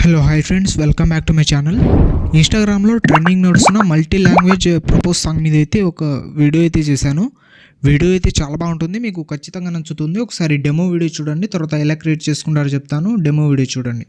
Hello hi friends, welcome back to my channel. ఇన్స్టాగ్రామ్లో trending నడుస్తున్న multi language propose song మీద అయితే ఒక వీడియో అయితే చేశాను. వీడియో అయితే చాలా బాగుంటుంది, మీకు ఖచ్చితంగా నచ్చుతుంది. ఒకసారి డెమో వీడియో చూడండి, తర్వాత ఎలా క్రియేట్ చేసుకుంటారో చెప్తాను. డెమో వీడియో చూడండి.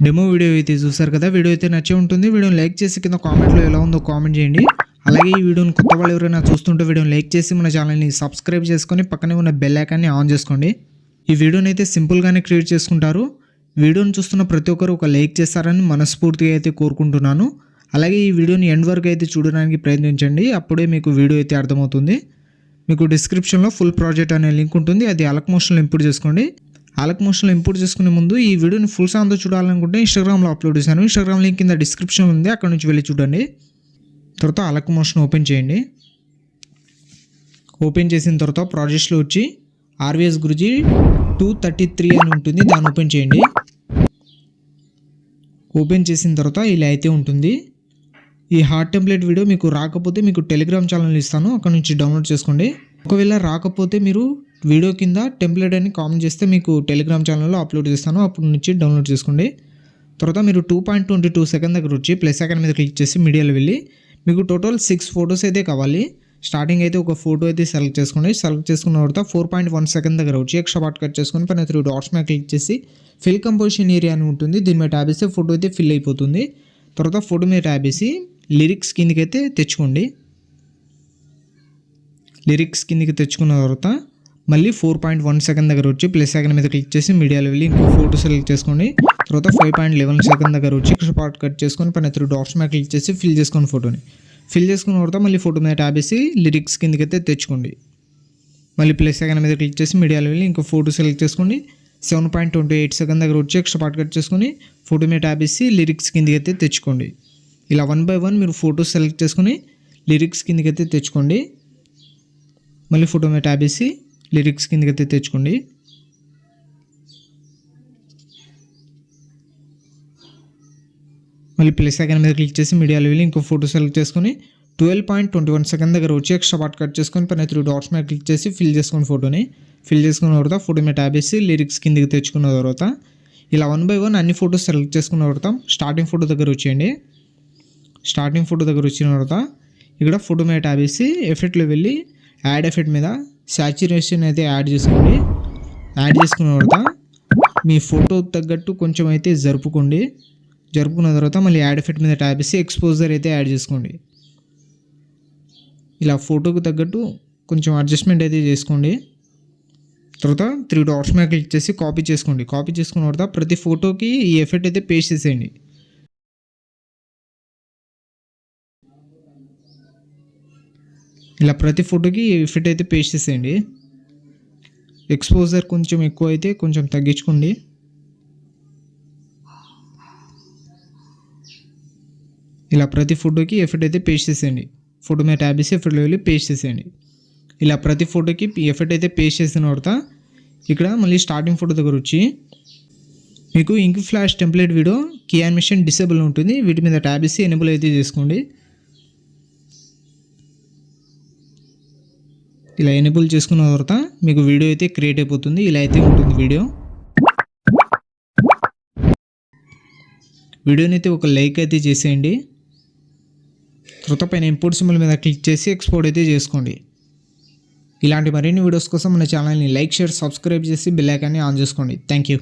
డెమో వీడియో అయితే చూసారు కదా. వీడియో అయితే నచ్చే ఉంటుంది. వీడియోని లైక్ చేసి కింద కామెంట్లో ఎలా ఉందో కామెంట్ చేయండి. అలాగే ఈ వీడియోని కొత్త వాళ్ళు ఎవరైనా చూస్తుంటే వీడియోని లైక్ చేసి మన ఛానల్ని సబ్స్క్రైబ్ చేసుకొని పక్కనే ఉన్న బెల్ ఐకాన్ని ఆన్ చేసుకోండి. ఈ వీడియోని అయితే సింపుల్గానే క్రియేట్ చేసుకుంటారు. వీడియోని చూస్తున్న ప్రతి ఒక్కరు ఒక లైక్ చేస్తారని మనస్ఫూర్తిగా అయితే కోరుకుంటున్నాను. అలాగే ఈ వీడియోని ఎండ్ వరకు అయితే చూడడానికి ప్రయత్నించండి, అప్పుడే మీకు వీడియో అయితే అర్థమవుతుంది. మీకు డిస్క్రిప్షన్లో ఫుల్ ప్రాజెక్ట్ అనే లింక్ ఉంటుంది, అది అలక్ మోషన్లో ఇంపోర్ట్ చేసుకోండి. అలక్ మోషన్లో ఇంపోర్ట్ చేసుకునే ముందు ఈ వీడియోని ఫుల్ సాంగ్తో చూడాలనుకుంటే ఇన్స్టాగ్రామ్లో అప్లోడ్ చేశాను. ఇన్స్టాగ్రామ్ లింక్ కింద డిస్క్రిప్షన్ ఉంది, అక్కడ నుంచి వెళ్ళి చూడండి. తర్వాత అలక్ మోషన్ ఓపెన్ చేయండి. ఓపెన్ చేసిన తర్వాత ప్రాజెక్ట్స్లో వచ్చి RVS గురుజీ 233 అని ఉంటుంది, దాన్ని ఓపెన్ చేయండి. ఓపెన్ చేసిన తర్వాత ఇలా అయితే ఉంటుంది. ఈ హార్ట్ టెంప్లెట్ వీడియో మీకు రాకపోతే మీకు టెలిగ్రామ్ ఛానల్ ఇస్తాను, అక్కడ నుంచి డౌన్లోడ్ చేసుకోండి. ఒకవేళ రాకపోతే మీరు వీడియో కింద టెంప్లెట్ అని కామెంట్ చేస్తే మీకు టెలిగ్రామ్ ఛానల్లో అప్లోడ్ చేస్తాను, అప్పటి నుంచి డౌన్లోడ్ చేసుకోండి. తర్వాత మీరు 2.22 సెకండ్ దగ్గర వచ్చి ప్లస్ ఐకాన్ మీద క్లిక్ చేసి మీడియాలో వెళ్ళి మీకు టోటల్ 6 ఫొటోస్ అయితే కావాలి. స్టార్టింగ్ అయితే ఒక ఫోటో అయితే సెలెక్ట్ చేసుకోండి. సెలెక్ట్ చేసుకున్న తర్వాత 4.1 సెకండ్ దగ్గర వచ్చి ఎక్స్ట్రా పార్ట్ కట్ చేసుకొని పైన 3 డాట్స్ మీద క్లిక్ చేసి ఫిల్ కంపోజిషన్ ఏరియా అని ఉంటుంది, దీని మీద ట్యాబ్ వేస్తే ఫోటో అయితే ఫిల్ అయిపోతుంది. తర్వాత ఫోటో మీద ట్యాబ్ వేసి లిరిక్స్ కిందకి అయితే తెచ్చుకోండి. లిరిక్స్ కిందకి తెచ్చుకున్న తర్వాత మళ్ళీ 4.1 సెకండ్ దగ్గర వచ్చి ప్లస్ ఐకాన్ మీద క్లిక్ చేసి మీడియాలో వెళ్ళి ఇంకో ఫోటో సెలెక్ట్ చేసుకోండి. తర్వాత 5.11 సెకండ్ దగ్గర వచ్చి ఎక్స్ట్రా పార్ట్ కట్ చేసుకొని పైన 3 డాట్స్ మీద క్లిక్ చేసి ఫిల్ చేసుకోండి. ఫోటోని ఫిల్ చేసుకున్న తర్వాత మళ్ళీ ఫోటో మీద ట్యాబ్ వేసి లిరిక్స్ కిందకి అయితే తెచ్చుకోండి. మళ్ళీ ప్లస్ ఐకాన్ మీద క్లిక్ చేసి మీడియాలో వెళ్ళి ఇంకో ఫోటో సెలెక్ట్ చేసుకోండి. 7.28 సెకండ్ దగ్గర వచ్చి ఎక్స్ట్రా పార్ట్ కట్ చేసుకొని ఫోటో మీద ట్యాబ్ వేసి లిరిక్స్ కిందకి అయితే తెచ్చుకోండి. ఇలా 1 by 1 మీరు ఫోటో సెలెక్ట్ చేసుకొని లిరిక్స్ కిందకి అయితే తెచ్చుకోండి. మళ్ళీ ఫోటో మీద ట్యాబ్ వేసి లిరిక్స్ కిందకి అయితే తెచ్చుకోండి. మళ్ళీ ప్లస్ ఐకాన్ మీద క్లిక్ చేసి మీడియాలో వెళ్ళి ఇంకో ఫోటో సెలెక్ట్ చేసుకొని 12.21 సెకండ్ దగ్గర వచ్చి ఎక్స్ట్రా పార్ట్ కట్ చేసుకొని పైన 3 డాట్స్ మీద క్లిక్ చేసి ఫిల్ చేసుకోండి. ఫోటోని ఫిల్ చేసుకున్న తర్వాత ఫోటో మీద ట్యాబ్ వేసి లిరిక్స్ కిందకి తెచ్చుకున్న తర్వాత ఇలా 1 by 1 అన్ని ఫోటోస్ సెలెక్ట్ చేసుకున్న తర్వాత స్టార్టింగ్ ఫోటో దగ్గర వచ్చేయండి. స్టార్టింగ్ ఫోటో దగ్గర వచ్చిన తర్వాత ఇక్కడ ఫోటో మీద ట్యాబ్ వేసి ఎఫెక్ట్లో వెళ్ళి యాడ్ ఎఫెక్ట్ మీద సాచురేషన్ అయితే యాడ్ చేసుకోండి. యాడ్ చేసుకున్న తర్వాత మీ ఫోటో తగ్గట్టు కొంచెం అయితే జరుపుకున్న తర్వాత మళ్ళీ యాడ్ ఎఫెక్ట్ మీద ట్యాబ్ వేసి ఎక్స్పోజర్ అయితే యాడ్ చేసుకోండి. ఇలా ఫోటోకి తగ్గట్టు కొంచెం అడ్జస్ట్మెంట్ అయితే చేసుకోండి. తర్వాత 3 డాట్స్ మీద క్లిక్ చేసి కాపీ చేసుకోండి. కాపీ చేసుకున్న తర్వాత ప్రతి ఫోటోకి ఈ ఎఫెక్ట్ అయితే పేస్ట్ చేసేయండి. ఇలా ప్రతి ఫోటోకి ఎఫెక్ట్ అయితే పేస్ట్ చేసేయండి. ఎక్స్పోజర్ కొంచెం ఎక్కువ అయితే కొంచెం తగ్గించుకోండి. ఇలా ప్రతి ఫోటోకి ఎఫెక్ట్ అయితే పేస్ట్ చేసేయండి. ఫోటో మీద ట్యాబ్ చేసి ఎఫెక్ట్లో వెళ్ళి పేస్ట్ చేసేయండి. ఇలా ప్రతి ఫోటోకి ఎఫెక్ట్ అయితే పేస్ట్ చేసిన తర్వాత ఇక్కడ మళ్ళీ స్టార్టింగ్ ఫోటో దగ్గర వచ్చి మీకు ఇంక్ ఫ్లాష్ టెంప్లెట్ వీడియో కీ యానిమేషన్ డిసేబుల్ ఉంటుంది, వీటి మీద ట్యాబ్ చేసి ఎనేబుల్ అయితే చేసుకోండి. ఇలా ఎనేబుల్ చేసుకున్న తర్వాత మీకు వీడియో అయితే క్రియేట్ అయిపోతుంది. ఇలా అయితే ఉంటుంది వీడియోని అయితే ఒక లైక్ అయితే చేసేయండి. తర్వాత పైన ఇంపోర్ట్ సింబల్ మీద క్లిక్ చేసి ఎక్స్పోర్ట్ అయితే చేసుకోండి. ఇలాంటి మరిన్ని వీడియోస్ కోసం మన ఛానల్ని లైక్, షేర్, సబ్స్క్రైబ్ చేసి బెల్ ఐకాన్ని ఆన్ చేసుకోండి. Thank you.